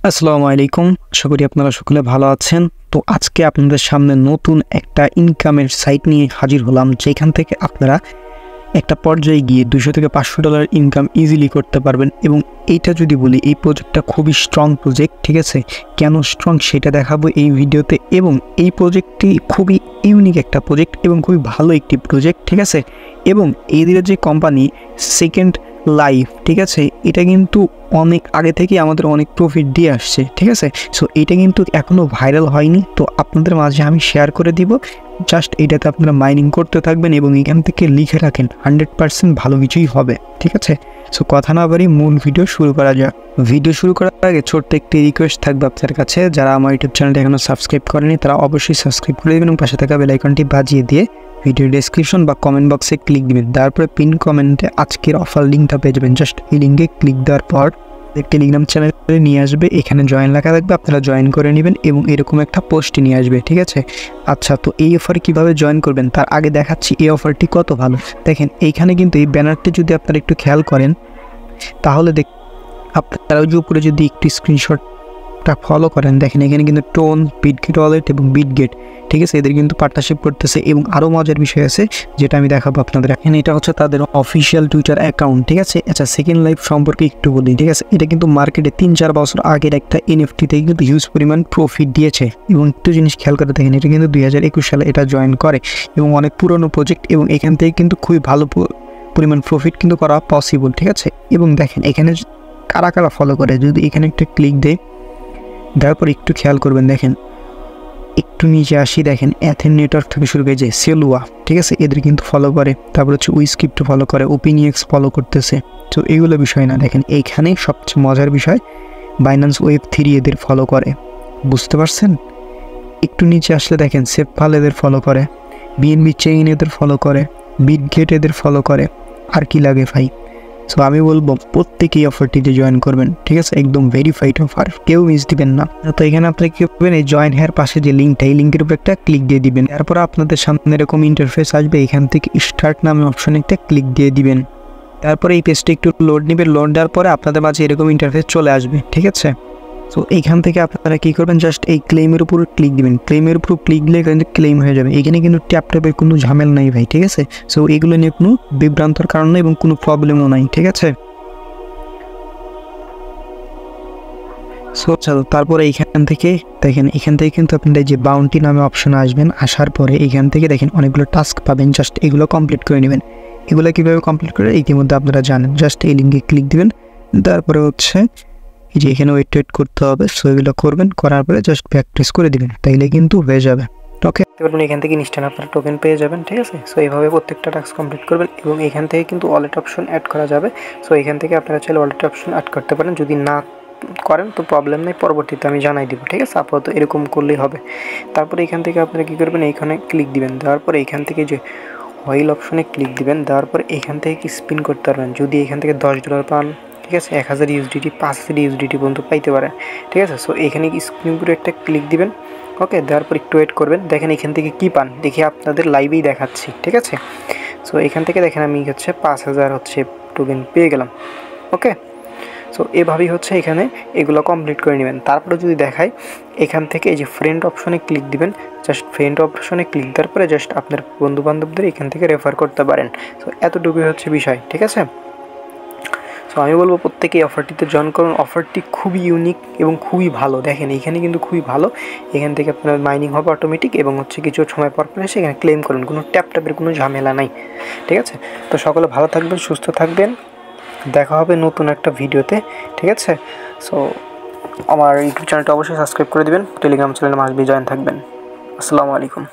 আসসালামু আলাইকুম। আশা করি আপনারা সকলে ভালো আছেন। তো আজকে আপনাদের সামনে নতুন একটা ইনকামের সাইট নিয়ে হাজির হলাম, যেখান থেকে আপনারা একটা পর্যায়ে গিয়ে $200 থেকে $500 ইনকাম ইজিলি করতে পারবেন। এবং এইটা যদি বলি, এই প্রজেক্টটা খুবই স্ট্রং প্রজেক্ট, ঠিক আছে? কেন স্ট্রং সেটা দেখাবো এই ভিডিওতে। এবং এই প্রজেক্টটি খুবই ইউনিক একটা প্রজেক্ট এবং খুবই ভালো একটি প্রজেক্ট, ঠিক আছে? এবং এদের যে কোম্পানি সেকেন্ড লাইফ, ঠিক আছে, এটা কিন্তু অনেক আগে থেকে আমাদের অনেক প্রফিট দিয়ে আসছে, ঠিক আছে? সো এটা কিন্তু এখনও ভাইরাল হয়নি, তো আপনাদের মাঝে আমি শেয়ার করে দিব। জাস্ট এটাতে আপনারা মাইনিং করতে থাকবেন এবং এখান থেকে লিখে রাখেন 100% ভালো কিছুই হবে, ঠিক আছে? সো কথা না বাড়ি মূল ভিডিও শুরু করা যাক। ভিডিও শুরু করার আগে ছোট্ট একটি রিকোয়েস্ট থাকবে আপনার কাছে, যারা আমার ইউটিউব চ্যানেলটি এখনও সাবস্ক্রাইব করেনি তারা অবশ্যই সাবস্ক্রাইব করে দেবেন এবং পাশে থাকা বেল আইকনটি বাজিয়ে দিয়ে ভিডিও ডেসক্রিপশন বা কমেন্ট বক্সে ক্লিক দিবেন। তারপরে পিন কমেন্টে আজকের অফার লিঙ্কটা পেয়ে যাবেন। জাস্ট এই লিঙ্কে ক্লিক দেওয়ার পর টেলিগ্রাম চ্যানেলে নিয়ে আসবে, এখানে জয়েন লেখা থাকবে, আপনারা জয়েন করে নেবেন এবং এরকম একটা পোস্টে নিয়ে আসবে, ঠিক আছে? আচ্ছা, তো এই অফারে কীভাবে জয়েন করবেন তার আগে দেখাচ্ছি এই অফারটি কত ভালো। দেখেন এইখানে কিন্তু এই ব্যানারটি যদি আপনারা একটু খেয়াল করেন তাহলে আপনারা যে উপরে যদি একটি স্ক্রিনশটটা ফলো করেন, দেখেন এখানে কিন্তু টোন, বিটগেট ওয়ালেট এবং বিটগেট, ঠিক আছে, এদের কিন্তু পার্টনারশিপ করতেছে। এবং আরও মজার বিষয় আছে যেটা আমি দেখাবো আপনাদের। এখানে এটা হচ্ছে তাদের অফিসিয়াল টুইটার অ্যাকাউন্ট, ঠিক আছে? আচ্ছা, সেকেন্ড লাইফ সম্পর্কে একটু বলি, ঠিক আছে? এটা কিন্তু মার্কেটে 3-4 বছর আগের একটা এনএফটি থেকে কিন্তু হিউজ পরিমাণ প্রফিট দিয়েছে। এবং একটু জিনিস খেয়াল করে দেখেন, এটা কিন্তু 2021 সালে এটা জয়েন করে এবং অনেক পুরনো প্রজেক্ট এবং এখান থেকে কিন্তু খুবই ভালো পরিমাণ প্রফিট কিন্তু করা পসিবল, ঠিক আছে? এবং দেখেন এখানে কারা কারা ফলো করে, যদি এখানে একটা ক্লিক দেয়, তারপর একটু খেয়াল করবেন, দেখেন একটু নিচে আসি, দেখেন অ্যাথেন নেটওয়ার্ক থেকে শুরু করে যে সেলুয়া, ঠিক আছে, এদের কিন্তু ফলো করে। তারপর হচ্ছে উইস্ক্রিপ্ট ফলো করে, ওপিনিএক্স ফলো করতেছে। তো এইগুলো বিষয় না, দেখেন এইখানে সবচেয়ে মজার বিষয় বাইন্যান্স Web3 এদের ফলো করে, বুঝতে পারছেন? একটু নিচে আসলে দেখেন সেফপাল এদের ফলো করে, বিএনবি চেইন এদের ফলো করে, বিটগেট এদের ফলো করে। আর কি লাগে ভাই? সো আমি বলবো প্রত্যেকেই অফারটিতে জয়েন করবেন, ঠিক আছে? একদম ভেরিফাইড অফার, কেউ মিস দিবেন না। তো এখানে আপনারা কি করবেন, এই জয়েন হেয়ার পাশে যে লিঙ্কটা, এই লিঙ্কের উপর একটা ক্লিক দিয়ে দিবেন। তারপর আপনাদের সামনে এরকম ইন্টারফেস আসবে, এখান থেকে স্টার্ট নামে অপশনে একটা ক্লিক দিয়ে দিবেন। তারপরে এই পেজটা একটু লোড নেবে, লোড দেওয়ার পরে আপনাদের মাঝে এরকম ইন্টারফেস চলে আসবে, ঠিক আছে? সো এইখান থেকে আপনারা কী করবেন, জাস্ট এই ক্লেমের উপর ক্লিক দিবেন। ক্লেমের উপর ক্লিক দিলে কিন্তু ক্লেম হয়ে যাবে। এখানে কিন্তু ট্যাপ ট্যাপের কোনো ঝামেলা নাই ভাই, ঠিক আছে? সো এগুলো নিয়ে কোনো বিভ্রান্তর কারণ নেই এবং কোনো প্রবলেমও নাই, ঠিক আছে? সো চলো, তারপরে এইখান থেকে দেখেন, এখান থেকে কিন্তু আপনারা যে বাউন্টি নামে অপশন আসবেন, আসার পরে এইখান থেকে দেখেন অনেকগুলো টাস্ক পাবেন, জাস্ট এগুলো কমপ্লিট করে নেবেন। এগুলো কীভাবে কমপ্লিট করে ইতিমধ্যে আপনারা জানেন। জাস্ট এই লিঙ্কে ক্লিক দিবেন, তারপরে হচ্ছে এই যে এখানে ওয়েট করতে হবে। সো এগুলো করবেন, করার পরে জাস্ট প্র্যাকটিস করে দিবেন, তাইলে কিন্তু হয়ে যাবে। ওকে, এখান থেকে ইনস্ট্যান্ট আপনারা টোকেন পেয়ে যাবেন, ঠিক আছে? সো এইভাবে প্রত্যেকটা টাস্ক কমপ্লিট করবেন এবং এখান থেকে কিন্তু ওয়ালেট অপশন অ্যাড করা যাবে। সো এখান থেকে আপনারা চাইলে ওয়ালেট অপশন অ্যাড করতে পারেন, যদি না করেন তো প্রবলেম নেই, পরবর্তীতে আমি জানাই দিব, ঠিক আছে? আপাতত এরকম করলেই হবে। তারপরে এখান থেকে আপনারা কী করবেন, এইখানে ক্লিক দিবেন, দেওয়ার পরে এখান থেকে যে হোয়াইল অপশনে ক্লিক দিবেন, দেওয়ার পরে এখান থেকে কি স্পিন করতে পারবেন। যদি এখান থেকে $10 পান, ঠিক আছে, 1000 USDT 5000 USDT পর্যন্ত পাইতে পারেন, ঠিক আছে? সো এখানে স্ক্রিন করে একটা ক্লিক দিবেন, ওকে, দেওয়ার পর একটু ওয়েট করবেন। দেখেন এখান থেকে কী পান দেখি আপনাদের লাইভেই দেখাচ্ছি, ঠিক আছে? সো এখান থেকে দেখেন আমি হচ্ছে 5000 হচ্ছে টোকেন পেয়ে গেলাম, ওকে? সো এভাবেই হচ্ছে এখানে এগুলো কমপ্লিট করে নেবেন। তারপরে যদি দেখায় এখান থেকে এই যে ফ্রেন্ড অপশনে ক্লিক দিবেন, জাস্ট ফ্রেন্ড অপশনে ক্লিক দেওয়ার পরে জাস্ট আপনার বন্ধুবান্ধবদের এখান থেকে রেফার করতে পারেন। সো এতটুকুই হচ্ছে বিষয়, ঠিক আছে? সো আমি বলবো প্রত্যেকেই অফারটিতে জয়েন করুন। অফারটি খুবই ইউনিক এবং খুবই ভালো। দেখেন এখানে কিন্তু খুবই ভালো, এখান থেকে আপনার মাইনিং হবে অটোমেটিক এবং হচ্ছে কিছু সময় পর পর এসে এখানে ক্লেম করুন, কোনো ট্যাপের কোনো ঝামেলা নাই, ঠিক আছে? তো সকলে ভালো থাকবেন, সুস্থ থাকবেন, দেখা হবে নতুন একটা ভিডিওতে, ঠিক আছে? সো আমার ইউটিউব চ্যানেলটা অবশ্যই সাবস্ক্রাইব করে দেবেন, টেলিগ্রাম চ্যানেলে মাসবি জয়েন থাকবেন। আসসালামু আলাইকুম।